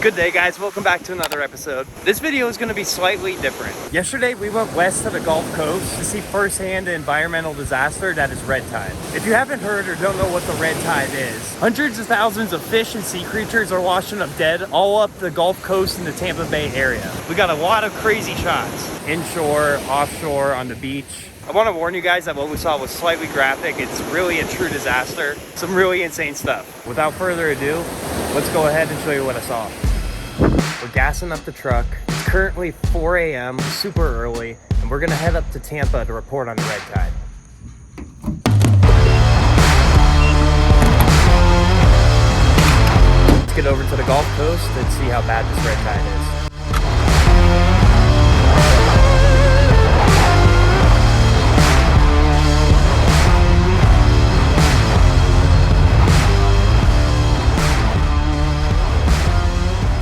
Good day, guys. Welcome back to another episode. This video is going to be slightly different. Yesterday we went west to the Gulf Coast to see firsthand the environmental disaster that is red tide. If you haven't heard or don't know what the red tide is, hundreds of thousands of fish and sea creatures are washing up dead all up the Gulf Coast in the Tampa Bay area. We got a lot of crazy shots. Inshore, offshore, on the beach. I want to warn you guys that what we saw was slightly graphic. It's really a true disaster. Some really insane stuff. Without further ado, let's go ahead and show you what I saw. We're gassing up the truck. It's currently 4 a.m., super early, and we're gonna head up to Tampa to report on the red tide. Let's get over to the Gulf Coast and see how bad this red tide is.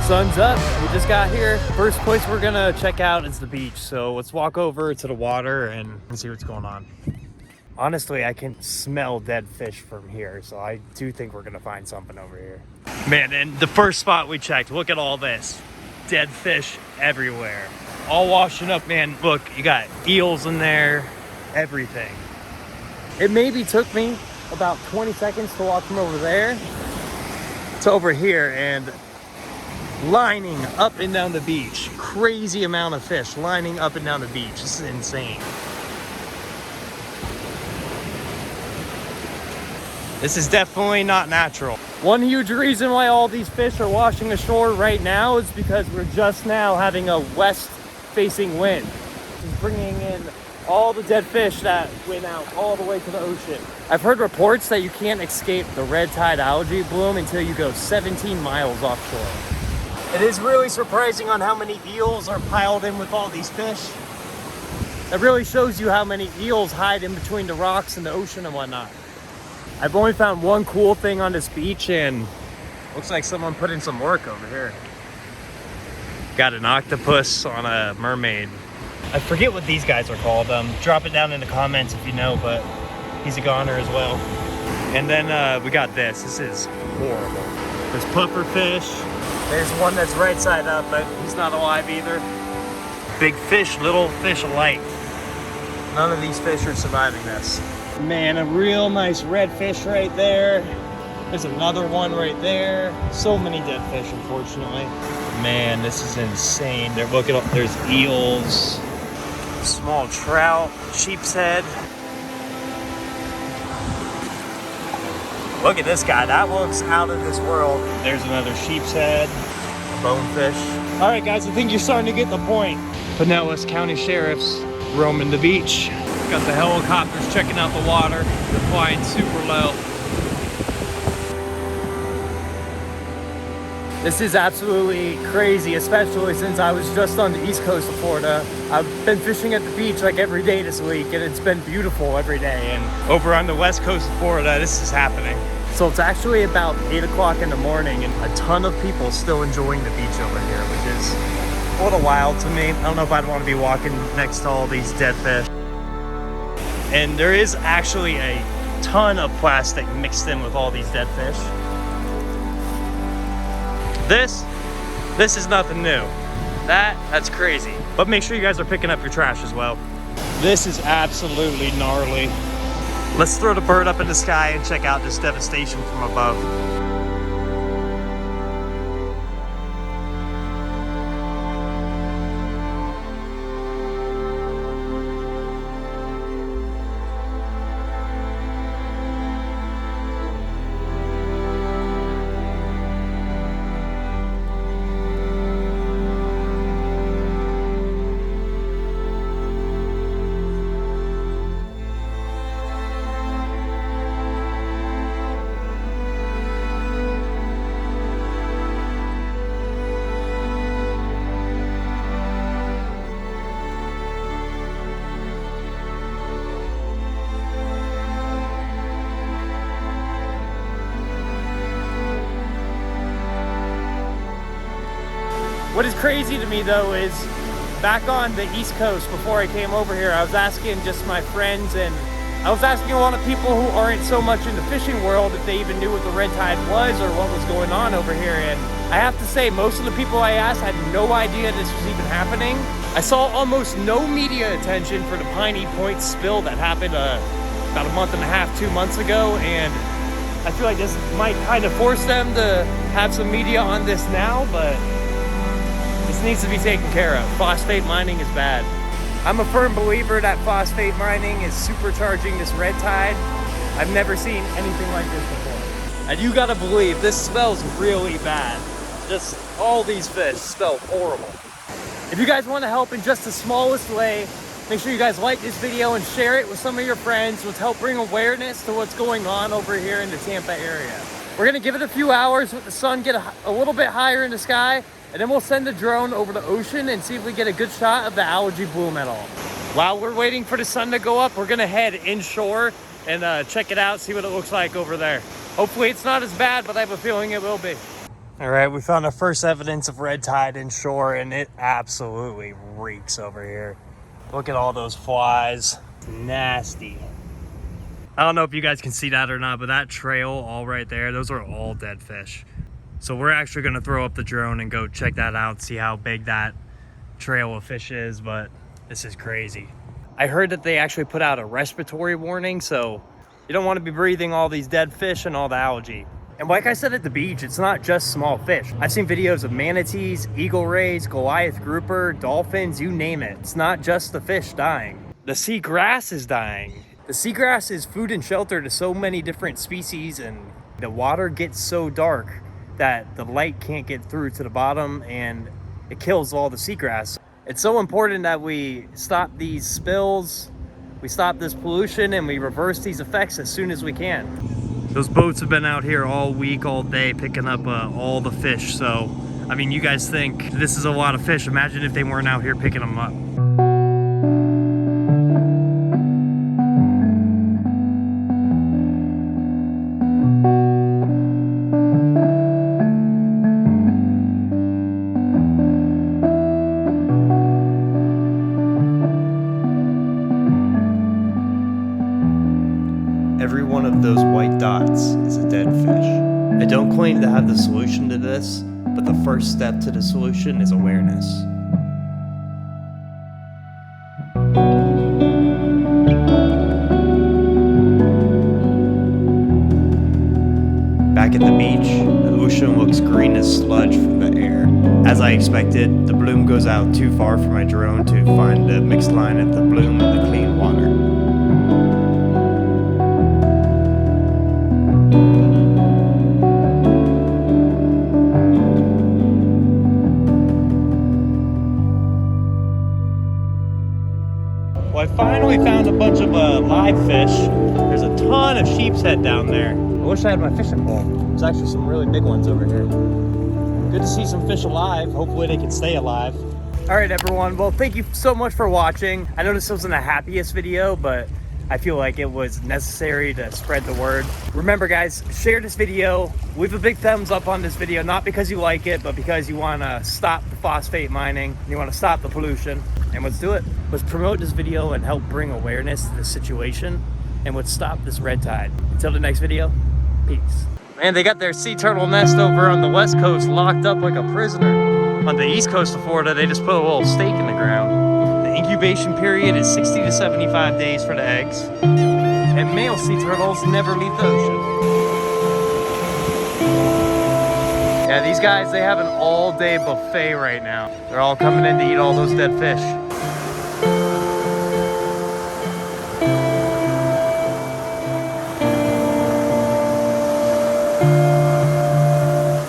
Sun's up, we just got here. First place we're gonna check out is the beach. So let's walk over to the water and see what's going on. Honestly, I can smell dead fish from here. So I do think we're gonna find something over here. Man, and the first spot we checked, look at all this. Dead fish everywhere. All washing up, man. Look, you got eels in there, everything. It maybe took me about 20 seconds to walk from over there to over here, and lining up and down the beach. Crazy amount of fish lining up and down the beach. This is insane. This is definitely not natural. One huge reason why all these fish are washing ashore right now is because we're just now having a west-facing wind. It's bringing in all the dead fish that went out all the way to the ocean. I've heard reports that you can't escape the red tide algae bloom until you go 17 miles offshore. It is really surprising on how many eels are piled in with all these fish. That really shows you how many eels hide in between the rocks and the ocean and whatnot. I've only found one cool thing on this beach, and looks like someone put in some work over here. Got an octopus on a mermaid. I forget what these guys are called. Drop it down in the comments if you know, but he's a goner as well. And then we got this. This is horrible. There's puffer fish. There's one that's right side up, but he's not alive either. Big fish, little fish alike. None of these fish are surviving this. Man, a real nice red fish right there. There's another one right there. So many dead fish, unfortunately. Man, this is insane. Look at, there's eels, small trout, sheep's head. Look at this guy, that looks out of this world. There's another sheep's head, a bonefish. All right, guys, I think you're starting to get the point. Pinellas County Sheriffs roaming the beach. Got the helicopters checking out the water. They're flying super low. This is absolutely crazy, especially since I was just on the east coast of Florida. I've been fishing at the beach like every day this week, and it's been beautiful every day. And over on the west coast of Florida, this is happening. So it's actually about 8 o'clock in the morning, and a ton of people still enjoying the beach over here, which is a little wild to me. I don't know if I'd want to be walking next to all these dead fish. And there is actually a ton of plastic mixed in with all these dead fish. This is nothing new. That's crazy. But make sure you guys are picking up your trash as well. This is absolutely gnarly. Let's throw the bird up in the sky and check out this devastation from above. What is crazy to me though is back on the East Coast before I came over here, I was asking just my friends and I was asking a lot of people who aren't so much in the fishing world if they even knew what the red tide was or what was going on over here, and I have to say most of the people I asked had no idea this was even happening. I saw almost no media attention for the Piney Point spill that happened about a month and a half, 2 months ago, and I feel like this might kind of force them to have some media on this now, but this needs to be taken care of. Phosphate mining is bad. I'm a firm believer that phosphate mining is supercharging this red tide. I've never seen anything like this before. And you gotta believe, this smells really bad. Just all these fish smell horrible. If you guys wanna help in just the smallest way, make sure you guys like this video and share it with some of your friends. Let's help bring awareness to what's going on over here in the Tampa area. We're gonna give it a few hours with the sun get a little bit higher in the sky, and then we'll send the drone over the ocean and see if we get a good shot of the algae bloom at all. While we're waiting for the sun to go up, we're gonna head inshore and check it out, see what it looks like over there. Hopefully it's not as bad, but I have a feeling it will be. All right, we found our first evidence of red tide inshore, and it absolutely reeks over here. Look at all those flies, nasty. I don't know if you guys can see that or not, but that trail all right there, those are all dead fish. So we're actually gonna throw up the drone and go check that out, see how big that trail of fish is, but this is crazy. I heard that they actually put out a respiratory warning, so you don't wanna be breathing all these dead fish and all the algae. And like I said at the beach, it's not just small fish. I've seen videos of manatees, eagle rays, Goliath grouper, dolphins, you name it. It's not just the fish dying. The seagrass is dying. The seagrass is food and shelter to so many different species, and the water gets so dark that the light can't get through to the bottom and it kills all the seagrass. It's so important that we stop these spills, we stop this pollution, and we reverse these effects as soon as we can. Those boats have been out here all week, all day, picking up all the fish. So, I mean, you guys think this is a lot of fish. Imagine if they weren't out here picking them up. Every one of those white dots is a dead fish. I don't claim to have the solution to this, but the first step to the solution is awareness. Back at the beach, the ocean looks green as sludge from the air. As I expected, the bloom goes out too far for my drone to find the mixed line of the bloom and the clean water. Well, I finally found a bunch of live fish. There's a ton of sheep's head down there. I wish I had my fishing pole. There's actually some really big ones over here. Good to see some fish alive. Hopefully they can stay alive. All right, everyone. Well, thank you so much for watching. I know this wasn't the happiest video, but I feel like it was necessary to spread the word. Remember, guys, share this video. Leave a big thumbs up on this video, not because you like it, but because you want to stop the phosphate mining. You want to stop the pollution. And let's do it. Let's promote this video and help bring awareness to the situation. And let's stop this red tide. Until the next video, peace. Man, they got their sea turtle nest over on the west coast locked up like a prisoner. On the east coast of Florida, they just put a little stake in the ground. The incubation period is 60 to 75 days for the eggs. And male sea turtles never leave the ocean. Yeah, these guys, they have an all-day buffet right now. They're all coming in to eat all those dead fish.